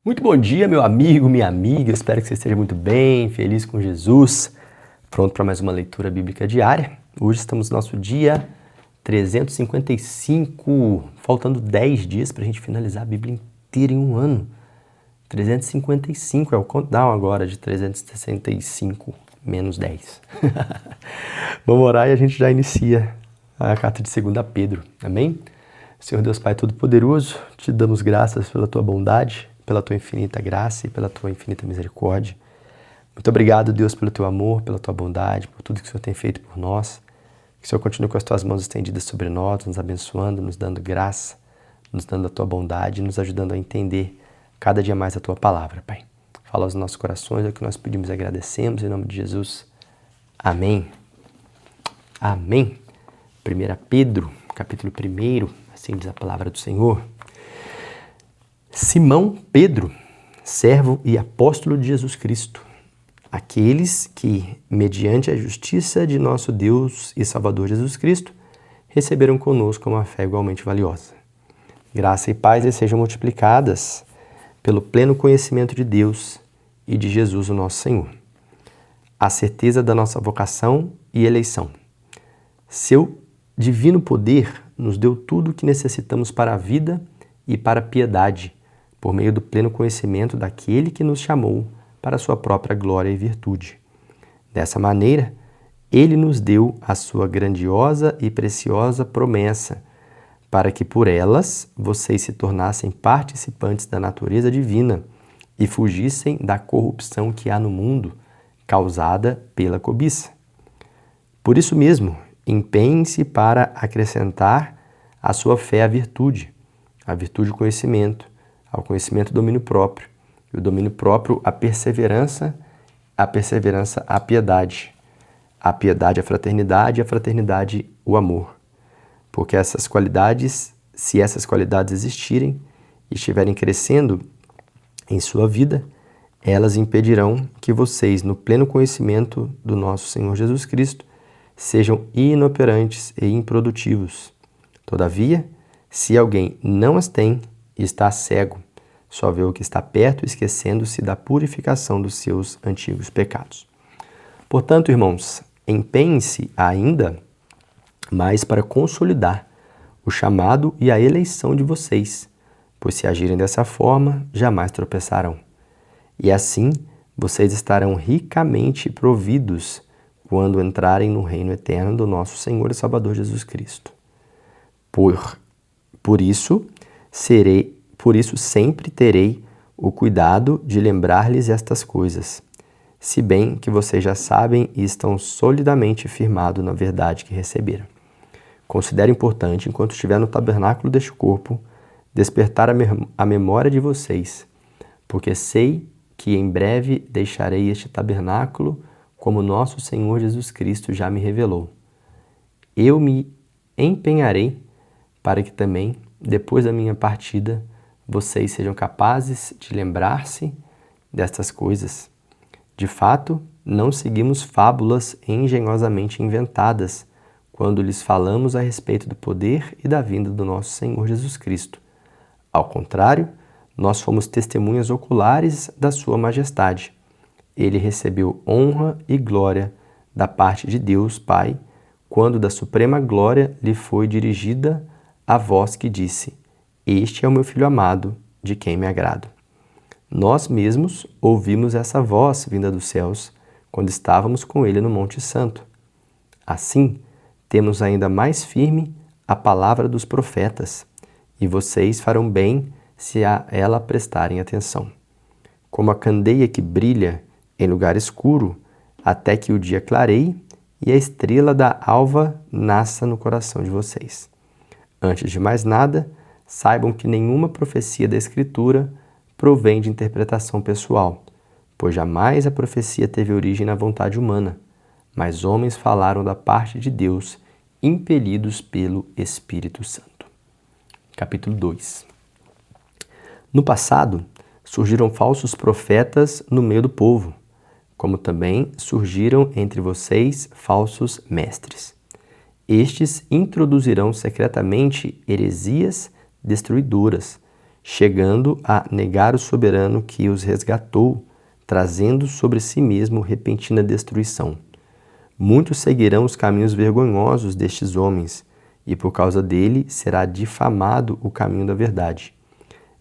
Muito bom dia, meu amigo, minha amiga. Eu espero que você esteja muito bem, feliz com Jesus. Pronto para mais uma leitura bíblica diária. Hoje estamos no nosso dia 355, faltando 10 dias para a gente finalizar a Bíblia inteira em um ano. 355 é o countdown agora de 365 menos 10. Vamos orar e a gente já inicia a carta de 2 Pedro. Amém? Senhor Deus Pai Todo-Poderoso, te damos graças pela tua bondade, pela tua infinita graça e pela tua infinita misericórdia. Muito obrigado, Deus, pelo teu amor, pela tua bondade, por tudo que o Senhor tem feito por nós. Que o Senhor continue com as tuas mãos estendidas sobre nós, nos abençoando, nos dando graça, nos dando a tua bondade e nos ajudando a entender cada dia mais a tua palavra, Pai. Fala aos nossos corações, é o que nós pedimos e agradecemos, em nome de Jesus. Amém. Amém. 1 Pedro, capítulo 1, assim diz a palavra do Senhor. Simão Pedro, servo e apóstolo de Jesus Cristo, aqueles que, mediante a justiça de nosso Deus e Salvador Jesus Cristo, receberam conosco uma fé igualmente valiosa. Graça e paz lhes sejam multiplicadas pelo pleno conhecimento de Deus e de Jesus, o nosso Senhor. A certeza da nossa vocação e eleição. Seu divino poder nos deu tudo o que necessitamos para a vida e para a piedade, por meio do pleno conhecimento daquele que nos chamou para a sua própria glória e virtude. Dessa maneira, ele nos deu a sua grandiosa e preciosa promessa, para que por elas vocês se tornassem participantes da natureza divina e fugissem da corrupção que há no mundo, causada pela cobiça. Por isso mesmo, empenhem-se para acrescentar à sua fé a virtude o conhecimento, ao conhecimento o domínio próprio, e o domínio próprio a perseverança a piedade, a piedade a fraternidade o amor. Porque essas qualidades, se essas qualidades existirem e estiverem crescendo em sua vida, elas impedirão que vocês, no pleno conhecimento do nosso Senhor Jesus Cristo, sejam inoperantes e improdutivos. Todavia, se alguém não as tem, está cego, só vê o que está perto, esquecendo-se da purificação dos seus antigos pecados. Portanto, irmãos, empenhem-se ainda mais para consolidar o chamado e a eleição de vocês, pois se agirem dessa forma, jamais tropeçarão. E assim, vocês estarão ricamente providos quando entrarem no reino eterno do nosso Senhor e Salvador Jesus Cristo. Por isso sempre terei o cuidado de lembrar-lhes estas coisas, se bem que vocês já sabem e estão solidamente firmados na verdade que receberam. Considero importante, enquanto estiver no tabernáculo deste corpo, despertar a memória de vocês, porque sei que em breve deixarei este tabernáculo, como nosso Senhor Jesus Cristo já me revelou. Eu me empenharei para que também, depois da minha partida, vocês sejam capazes de lembrar-se destas coisas. De fato, não seguimos fábulas engenhosamente inventadas quando lhes falamos a respeito do poder e da vinda do nosso Senhor Jesus Cristo. Ao contrário, nós fomos testemunhas oculares da sua majestade. Ele recebeu honra e glória da parte de Deus Pai, quando da suprema glória lhe foi dirigida a voz que disse: Este é o meu Filho amado, de quem me agrado. Nós mesmos ouvimos essa voz vinda dos céus, quando estávamos com ele no Monte Santo. Assim, temos ainda mais firme a palavra dos profetas, e vocês farão bem se a ela prestarem atenção. Como a candeia que brilha em lugar escuro, até que o dia clareie e a estrela da alva nasça no coração de vocês. Antes de mais nada, saibam que nenhuma profecia da Escritura provém de interpretação pessoal, pois jamais a profecia teve origem na vontade humana, mas homens falaram da parte de Deus, impelidos pelo Espírito Santo. Capítulo 2. No passado, surgiram falsos profetas no meio do povo, como também surgiram entre vocês falsos mestres. Estes introduzirão secretamente heresias destruidoras, chegando a negar o soberano que os resgatou, trazendo sobre si mesmo repentina destruição. Muitos seguirão os caminhos vergonhosos destes homens, e por causa dele será difamado o caminho da verdade.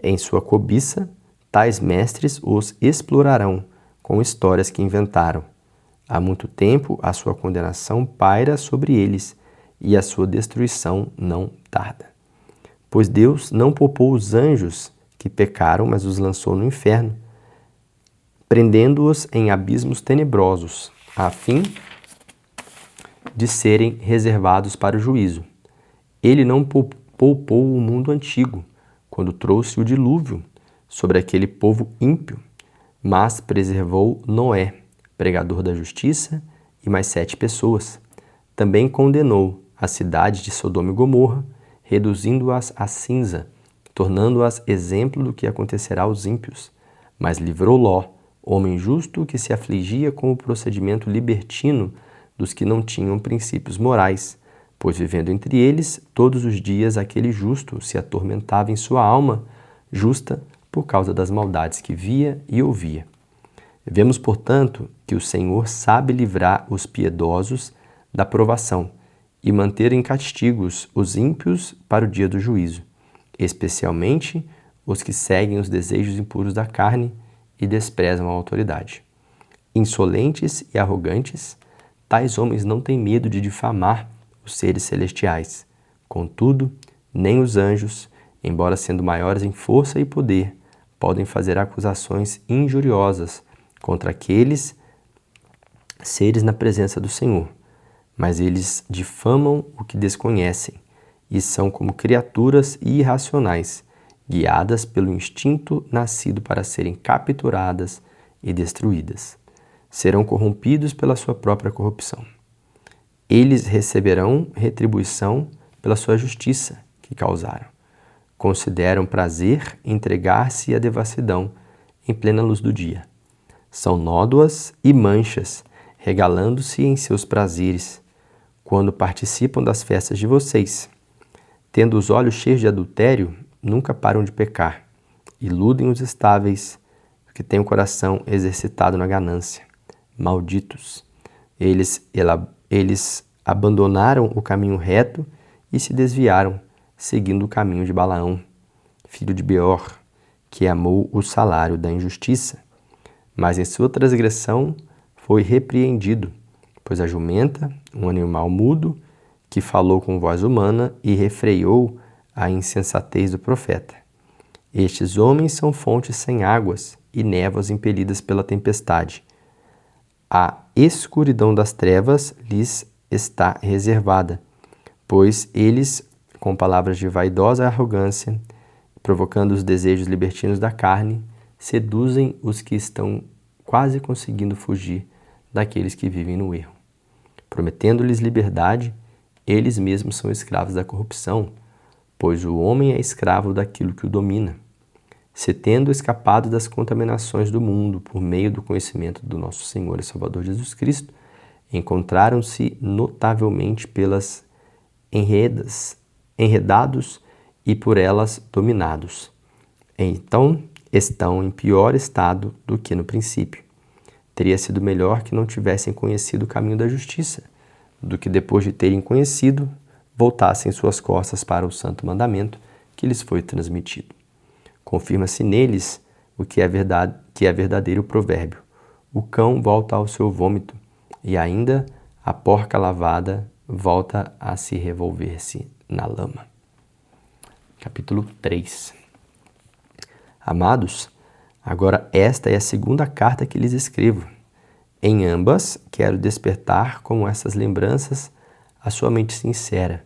Em sua cobiça, tais mestres os explorarão com histórias que inventaram. Há muito tempo a sua condenação paira sobre eles, e a sua destruição não tarda. Pois Deus não poupou os anjos que pecaram, mas os lançou no inferno, prendendo-os em abismos tenebrosos, a fim de serem reservados para o juízo. Ele não poupou o mundo antigo, quando trouxe o dilúvio sobre aquele povo ímpio, mas preservou Noé, pregador da justiça, e mais 7 pessoas. Também condenou a cidade de Sodoma e Gomorra, reduzindo-as a cinza, tornando-as exemplo do que acontecerá aos ímpios. Mas livrou Ló, homem justo que se afligia com o procedimento libertino dos que não tinham princípios morais, pois vivendo entre eles, todos os dias aquele justo se atormentava em sua alma justa por causa das maldades que via e ouvia. Vemos, portanto, que o Senhor sabe livrar os piedosos da provação e manter em castigos os ímpios para o dia do juízo, especialmente os que seguem os desejos impuros da carne e desprezam a autoridade. Insolentes e arrogantes, tais homens não têm medo de difamar os seres celestiais. Contudo, nem os anjos, embora sendo maiores em força e poder, podem fazer acusações injuriosas contra aqueles seres na presença do Senhor. Mas eles difamam o que desconhecem e são como criaturas irracionais, guiadas pelo instinto nascido para serem capturadas e destruídas. Serão corrompidos pela sua própria corrupção. Eles receberão retribuição pela sua justiça que causaram. Consideram prazer entregar-se à devassidão em plena luz do dia. São nódoas e manchas, regalando-se em seus prazeres, quando participam das festas de vocês. Tendo os olhos cheios de adultério, nunca param de pecar. Iludem os estáveis, que têm o coração exercitado na ganância. Malditos! Eles abandonaram o caminho reto e se desviaram, seguindo o caminho de Balaão, filho de Beor, que amou o salário da injustiça. Mas em sua transgressão foi repreendido, pois a jumenta, um animal mudo, que falou com voz humana e refreou a insensatez do profeta. Estes homens são fontes sem águas e névoas impelidas pela tempestade. A escuridão das trevas lhes está reservada, pois eles, com palavras de vaidosa arrogância, provocando os desejos libertinos da carne, seduzem os que estão quase conseguindo fugir daqueles que vivem no erro. Prometendo-lhes liberdade, eles mesmos são escravos da corrupção, pois o homem é escravo daquilo que o domina. Se tendo escapado das contaminações do mundo por meio do conhecimento do nosso Senhor e Salvador Jesus Cristo, encontraram-se notavelmente pelas enredados e por elas dominados. Então estão em pior estado do que no princípio. Teria sido melhor que não tivessem conhecido o caminho da justiça, do que depois de terem conhecido, voltassem suas costas para o santo mandamento que lhes foi transmitido. Confirma-se neles o que é verdadeiro provérbio. O cão volta ao seu vômito, e ainda a porca lavada volta a se revolver-se na lama. Capítulo 3. Amados, agora esta é a segunda carta que lhes escrevo. Em ambas, quero despertar com essas lembranças a sua mente sincera,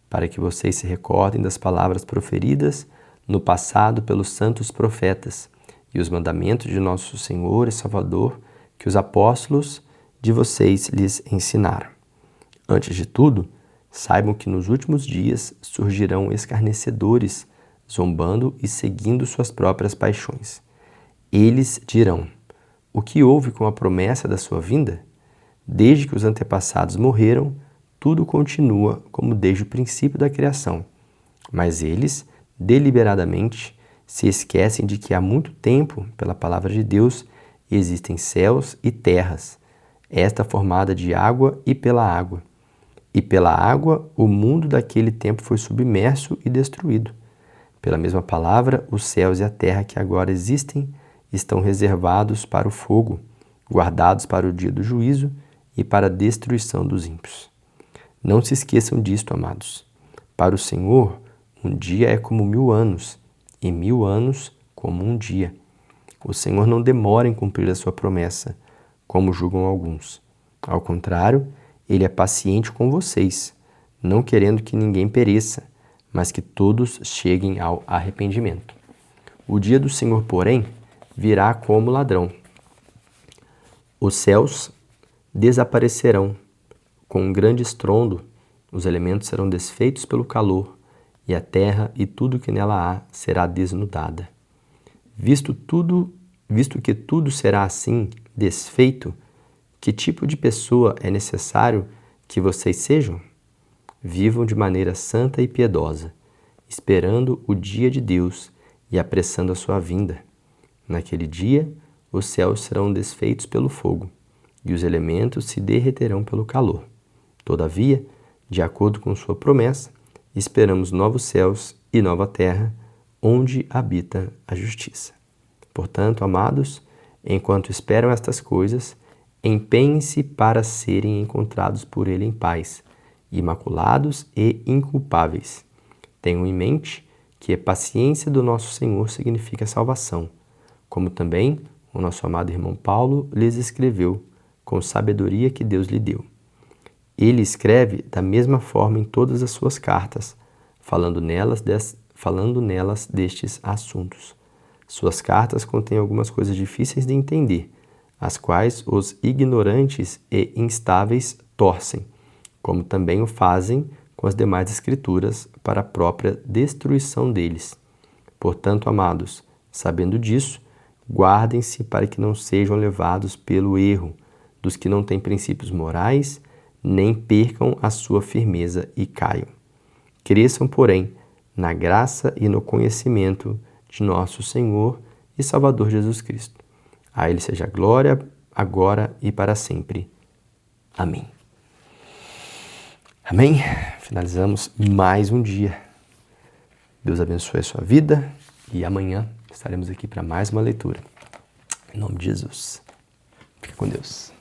para que vocês se recordem das palavras proferidas no passado pelos santos profetas e os mandamentos de nosso Senhor e Salvador que os apóstolos de vocês lhes ensinaram. Antes de tudo, saibam que nos últimos dias surgirão escarnecedores, zombando e seguindo suas próprias paixões. Eles dirão: o que houve com a promessa da sua vinda? Desde que os antepassados morreram, tudo continua como desde o princípio da criação. Mas eles, deliberadamente, se esquecem de que há muito tempo, pela palavra de Deus, existem céus e terras, esta formada de água e pela água. E pela água, o mundo daquele tempo foi submerso e destruído. Pela mesma palavra, os céus e a terra que agora existem estão reservados para o fogo, guardados para o dia do juízo e para a destruição dos ímpios. Não se esqueçam disto, amados. Para o Senhor, um dia é como 1000 anos, e 1000 anos como um dia. O Senhor não demora em cumprir a sua promessa, como julgam alguns. Ao contrário, Ele é paciente com vocês, não querendo que ninguém pereça, mas que todos cheguem ao arrependimento. O dia do Senhor, porém, virá como ladrão. Os céus desaparecerão com um grande estrondo, os elementos serão desfeitos pelo calor, e a terra e tudo que nela há será desnudada. Visto que tudo será assim desfeito, que tipo de pessoa é necessário que vocês sejam? Vivam de maneira santa e piedosa, esperando o dia de Deus e apressando a sua vinda. Naquele dia, os céus serão desfeitos pelo fogo, e os elementos se derreterão pelo calor. Todavia, de acordo com sua promessa, esperamos novos céus e nova terra, onde habita a justiça. Portanto, amados, enquanto esperam estas coisas, empenhem-se para serem encontrados por Ele em paz, imaculados e inculpáveis. Tenham em mente que a paciência do nosso Senhor significa salvação, como também o nosso amado irmão Paulo lhes escreveu, com sabedoria que Deus lhe deu. Ele escreve da mesma forma em todas as suas cartas, falando nelas destes assuntos. Suas cartas contêm algumas coisas difíceis de entender, as quais os ignorantes e instáveis torcem, como também o fazem com as demais escrituras para a própria destruição deles. Portanto, amados, sabendo disso, guardem-se para que não sejam levados pelo erro dos que não têm princípios morais, nem percam a sua firmeza e caiam. Cresçam, porém, na graça e no conhecimento de nosso Senhor e Salvador Jesus Cristo. A Ele seja a glória, agora e para sempre. Amém. Amém? Finalizamos mais um dia. Deus abençoe a sua vida e amanhã estaremos aqui para mais uma leitura. Em nome de Jesus. Fique com Deus.